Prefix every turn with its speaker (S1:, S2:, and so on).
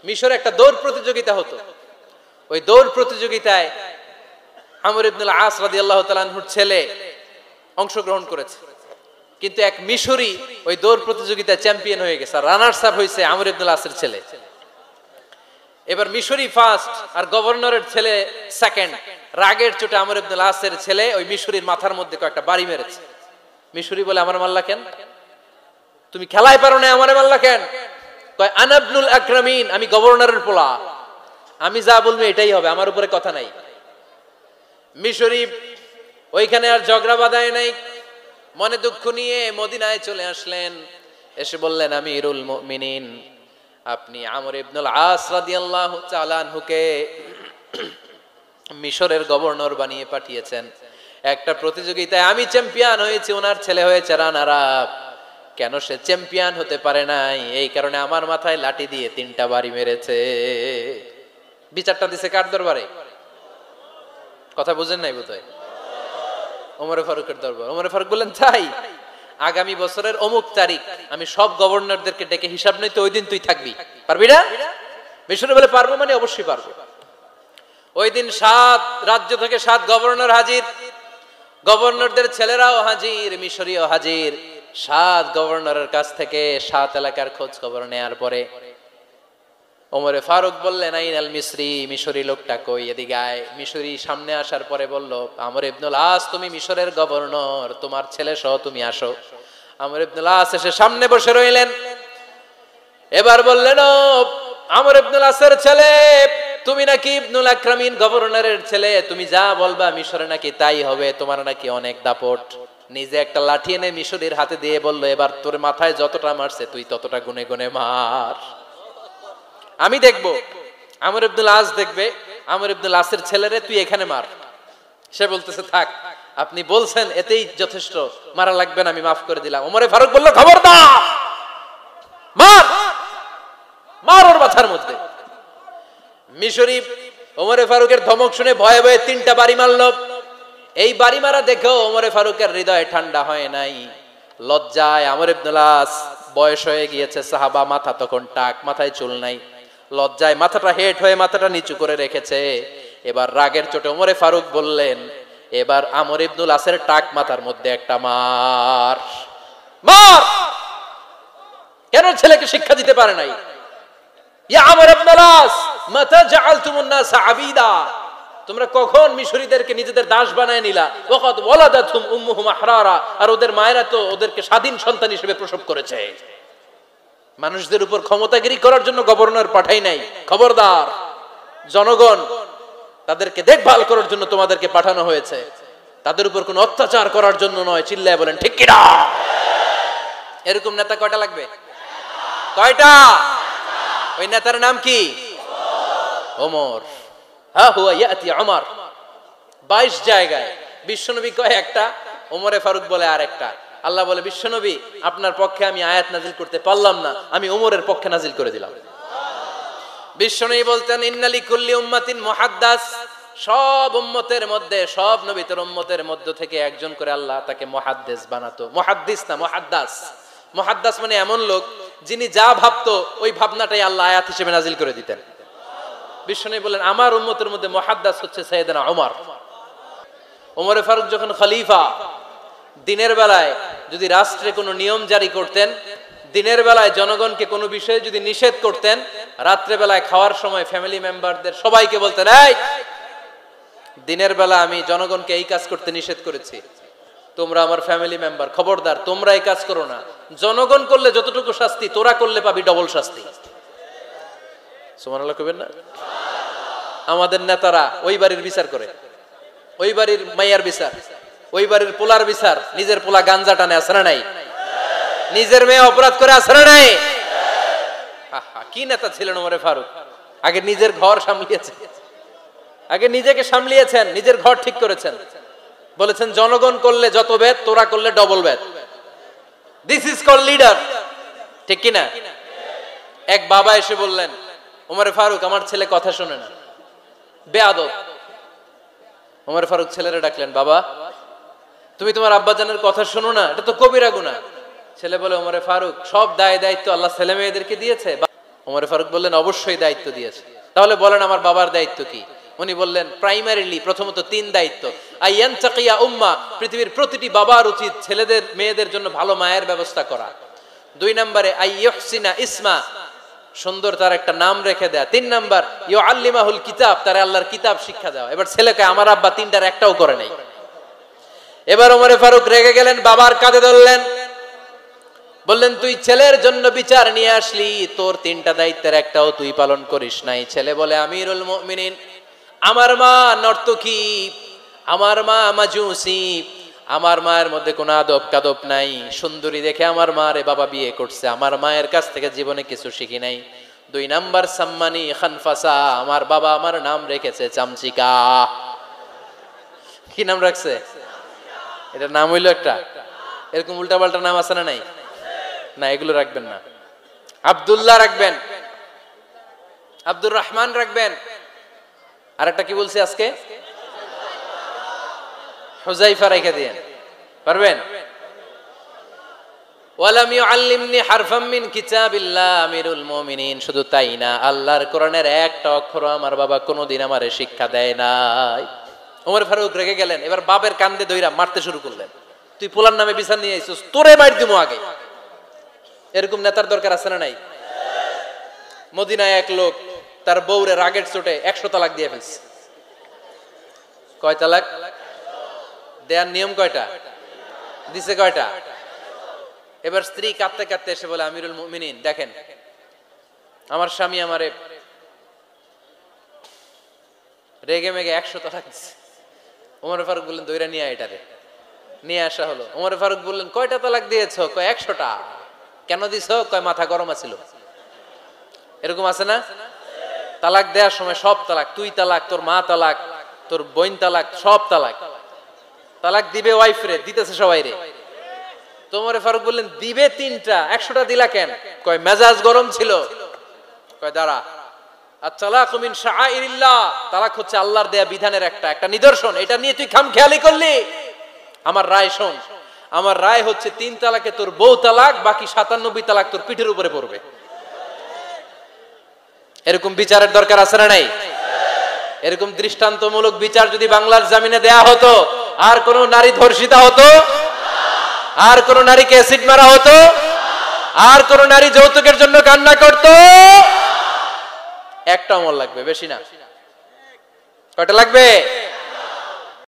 S1: মিশরে একটা দৌড় প্রতিযোগিতা হতো। ওই দৌড় প্রতিযোগিতায় আমর ইবনুল আস রাদিয়াল্লাহু তাআলা আনহুর ছেলে অংশগ্রহণ করেছে, কিন্তু এক মিশরি ওই দৌড় প্রতিযোগিতায় চ্যাম্পিয়ন হয়ে গেছে, রানার্স আপ হয়েছে আমর ইবনুল আসের ছেলে। এবার মিশরি ফার্স্ট আর গভর্নরের ছেলে সেকেন্ড। রাগের চোটে আমর ইবনুল আসের ছেলে ওই মিশরির মাথার মধ্যে কয়েকটা বাড়ি মেরেছে। মিশরি বলে, আমার মাল্লা কেন? তুমি খেলায় পারো না, আমারে মাল্লা কেন? কয়, আনা ইবনুল আকরামিন, আমি গভর্নরের পোলা, আমি যা বলবো এটাই হবে, আমার উপরে কথা নাই। মিশরি ওইখানে আর ঝগড়া বাঁধায় নাই, মনে দুঃখ নিয়ে মদিনায় চলে আসলেন। এসে বললেন, আমিরুল মুমিনিন, আপনি আমর ইবনুল আস রাদিয়াল্লাহু তাআলা আনহুকে মিশরের গভর্নর বানিয়ে পাঠিয়েছেন। একটা প্রতিযোগিতায় আমি চ্যাম্পিয়ন হয়েছি, ওনার ছেলে হয়েছে রানার আপ। কেন সে চ্যাম্পিয়ন হতে পারে নাই? এই কারণে আমার মাথায় লাঠি দিয়ে 3টা বাড়ি মেরেছে। বিচারটা দিছে কার দরবারে? কথা বুঝেন নাই বোধহয়? ওমর ফারুকের দরবার। ওমর ফারুক বললেন, তাই আগামী বছরের অমুক তারিখ আমি সব গভর্নরদেরকে ডেকে হিসাব নেই, তো ওই দিন তুই থাকবি, পারবি না? মিশরে বলে, পারবো মানে অবশ্যই পারবো। ওই দিন 7 রাজ্য থেকে 7 গভর্নর হাজির, গভর্নরদের ছেলেরাও হাজির, মিশরীয় হাজির। 7 গভর্নরের কাছ থেকে 7 এলাকার খোঁজ খবর নেয়ার পরে ওমরে ফারুক বললেন, আইনাল মিসরি, মিশরি লোকটা কই, এদিকে আয়। মিশরি সামনে আসার পরে বলল, আমর ইবনুল আস, তুমি মিশরের গভর্নর, তোমার ছেলে সহ তুমি আসো। আমর ইবনুল আস এসে সামনে বসে রইলেন। এবার বললেন, ও আমর ইবনুল আসের ছেলে, তুমি নাকি ইবনুল আকরামিন গভর্নরের ছেলে, তুমি যা বলবা মিশরে নাকি তাই হবে, তোমার নাকি অনেক দাপট। নিজে একটা লাঠি এনে মিশরীর হাতে দিয়ে বলল, এবার তোর মাথায় যতটা মারছে তুই ততটা গুনে গুনে মার, আমি দেখবো। আমর ইবনুল আস দেখবে, আমর ইবনুল আসের ছেলেরে তুই এখানে মার। সে বলতেছে, থাক, আপনি বলছেন এতেই যথেষ্ট, মারা লাগবে না, আমি মাফ করে দিলাম। ওমরে ফারুক বলল, খবরদার, মার, মার ওর মাথার মধ্যে। মিশরি ওমরে ফারুকের ধমক শুনে ভয়ে ভয়ে 3টা বাড়ি মারল। এই বাড়ি মারা দেখেও ওমরে ফারুকের হৃদয় ঠান্ডা হয় নাই। লজ্জায় আমর ইবনুল আস, বয়স হয়ে গিয়েছে, সাহাবা, মাথা তখন টাক, মাথায় চুল নাই, লজ্জায় মাথাটা হেট হয়ে মাথাটা নিচু করে রেখেছে। এবার রাগের চোটে ওমরে ফারুক বললেন, এবার আমর ইবনুল আসের টাক মাথার মধ্যে একটা মার, মার। কেন ছেলেকে শিক্ষা দিতে পারে নাই? ইয়া আমর ইবনুল আস, মাতা জাআলতুমুন নাস আবিদা, তোমরা কখন মিশরীদেরকে নিজেদের দাস বানায় নিলা? ওয়াকাদ ওয়ালাদাতুম উম্মুহুম আহরারা, আর ওদের মায়েরা তো ওদেরকে স্বাধীন সন্তান হিসেবে প্রসব করেছে। মানুষদের উপর ক্ষমতাগিরি করার জন্য গভর্নর পাঠাই নাই। খবরদার, জনগণ তাদেরকে দেখভাল করার জন্য তোমাদেরকে পাঠানো হয়েছে, তাদের উপর কোনো অত্যাচার করার জন্য নয়। চিল্লায় বলেন ঠিক কিনা? এরকম নেতা কয়টা লাগবে? কয়টা? ওই নেতার নাম কি? ওমর। হা হুয়া ইয়াতি ওমর। 22 জায়গায় বিশ্বনবী কয় একটা, ওমরে ফারুক বলে আর একটা। আল্লাহ বলে, বিশ্বনবী, আপনার পক্ষে আমি আয়াত নাজিল করতে পারলাম না, আমি ওমরের পক্ষে নাজিল করে দিলাম। বিশ্বনবী বলতেন, ইন্না লিকুল্লি উম্মাতিন মুহাদ্দাস, সব উম্মতের মধ্যে, সব নবীদের উম্মতের মধ্য থেকে একজন করে আল্লাহ তাকে মুহাদ্দিস বানাতো। মুহাদ্দিস না, মুহাদ্দাস। মুহাদ্দাস মানে এমন লোক যিনি যা ভাবতো ওই ভাবনাটাই আল্লাহ আয়াত হিসেবে নাজিল করে দিতেন। বিশ্বনবী বলেন, আমার উম্মতের মধ্যে মুহাদ্দাস হচ্ছে সাইয়েদনা ওমর। ওমরে ফারুক যখন খলিফা, দিনের বেলায় যদি রাষ্ট্রে কোনো নিয়ম জারি করতেন, দিনের বেলায় জনগণকে কোনো বিষয়ে যদি নিষেধ করতেন, রাত্রে বেলায় খাওয়ার সময় ফ্যামিলি মেম্বারদের সবাইকে বলতেন, এই দিনের বেলা আমি জনগণকে এই কাজ করতে নিষেধ করেছি, তোমরা আমার ফ্যামিলি মেম্বার, খবরদার তোমরা এই কাজ করো না। জনগণ করলে যতটুকু শাস্তি, তোরা করলে পাবি ডবল শাস্তি। সুবহানাল্লাহ কইবেন না? আমাদের নেতারা ওই বাড়ির বিচার করে, ওই বাড়ির মাইয়ার বিচার, ওই বাড়ির পোলার বিচার, নিজের পোলা গাঞ্জা টানে, আছে না নাই? নিজের মেয়ে অপরাধ করে, আছে না নাই? কি নেতা ছিলেন ওমরে ফারুক! আগে নিজের ঘর সামলিয়েছেন, আগে নিজেকে সামলিয়েছেন, নিজের ঘর ঠিক করেছেন। বলেছেন, জনগণ করলে যত বেদ, তোরা করলে double Veda. This is call leader, ঠিক কিনা? এক বাবা এসে বললেন, ওমরে ফারুক, আমার ছেলে কথা শোনে না, বেয়াদব। ওমরে ফারুক ছেলেরে ডাকলেন, বাবা, তুমি তোমার আব্বাজানের কথা শোনো না, এটা তো কবিরা গুনাহ। ছেলে বলে, ওমরে ফারুক, সব দায় দায়িত্ব আল্লাহ ছেলে মেয়েদেরকে দিয়েছে, ওমর ফারুক বললেন অবশ্যই দায়িত্ব দিয়েছে। তাহলে বলেন আমার বাবার দায়িত্ব কি? উনি বললেন প্রাইমারিলি প্রথমত 3 দায়িত্ব। আইয়ানতাকিয়া উম্মাহ, পৃথিবীর প্রতিটি বাবার উচিত ছেলেদের মেয়েদের জন্য ভালো মায়ের ব্যবস্থা করা। 2 নম্বরে আইয়ুহসিনা ইসমা, সুন্দর তার একটা নাম রেখে দেয়া। 3 নাম্বার ইউআল্লিমাহুল কিতাব, তার আল্লাহর কিতাব শিক্ষা দেওয়া। এবার ছেলেকে আমার আব্বা 3টার একটাও করে নাই। এবার ওমর ফারুক রেগে গেলেন, বাবার কাঁধে ধরলেন, বললেন তুই ছেলের জন্য বিচার নিয়ে আসলি, তোর 3টা দায়িত্বের একটাও তুই পালন করিস নাই। ছেলে বলে আমিরুল মুমিনিন, আমার মা নর্তকী, আমার মা মাজুসি, আমার মায়ের মধ্যে কোনো আদব কাদব নাই, সুন্দরী দেখে আমার মারে বাবা বিয়ে করছে, আমার মায়ের কাছ থেকে জীবনে কিছু শিখি নাই। 2 নাম্বার সাম্মানি খানফাসা, আমার বাবা আমার নাম রেখেছে চামচিকা। কি নাম রাখছে? এটা নাম হইলো একটা? এরকম উল্টাপাল্টা নাম আছে না নাই? না, এগুলো রাখবেন না। আব্দুল্লাহ রাখবেন, আব্দুর রহমান রাখবেন, আর একটা কি বলছি আজকে? হুযায়ফা রেখে দিয়েন, পারবেন? ওয়ালাম ইউআল্লিমনি হারফাম মিন কিতাবিল্লাহ আমিরুল মুমিনিন, শুধু তাই না, আল্লাহর কোরআনের একটা অক্ষর আমার বাবা কোনোদিন আমারে শিক্ষা দেয় নাই। ওমর ফারুক রেগে গেলেন, এবার বাবার কান্দে ধইরা মারতে শুরু করলেন। তুই পোলার নামে বিচার নিয়ে আইছিস, তোরে মার দিমু আগে। এরকম নেতার দরকার আছে না নাই? মদিনায় এক লোক তার বউরে রাগের চোটে 100 তালাক দিয়ে ফেলছে। কয় তালাক দেয়ার নিয়ম কয়টা? দিছে কয়টা? এবার স্ত্রী কাঁদতে কাঁদতে এসে বলে আমিরুল মুমিনিন দেখেন, আমার স্বামী আমারে রেগে মেগে 100 তালাক দিছে। ওমর ফারুক বললেন দইরা নিয়ে আয়, এটারে নিয়ে আসা হলো। ওমর ফারুক বললেন কয়টা তালাক দিয়েছো? কয় 100টা। কেন দিছো? কয় মাথা গরম আছিল। এরকম আছে না? তালাক দেওয়ার সময় সব তালাক, তুই তালাক, তোর মা তালাক, তোর বোন তালাক, সব তালাক। তালাক দিবে ওয়াইফ রে, দিতেছে সবাই রে। তো ওমর ফারুক বললেন দিবে 3টা, 100টা দিলা কেন? কয় মেজাজ গরম ছিল। কয় দাঁড়া, আত-তালাকু মিন শাআইরিল্লাহ, তালাক হচ্ছে আল্লাহর দেয়া বিধানের একটা নিদর্শন, এটা নিয়ে তুই খামখেয়ালি করলি। আমার রায় শোন, আমার রায় হচ্ছে 3 তালাকে তোর বউ তালাক, বাকি 97 তালাক তোর পিঠের উপরে পড়বে। এরকম বিচারের দরকার আছে না নাই? এরকম দৃষ্টান্তমূলক বিচার যদি বাংলার জমিনে দেয়া হতো, আর কোন নারী ধর্ষিতা হতো, আর কোন নারীকে অ্যাসিড মারা হতো, আর কোন নারী যৌতুকের জন্য কান্না করতো? একটা আমল লাগবে, বেশি না। কয়টা লাগবে?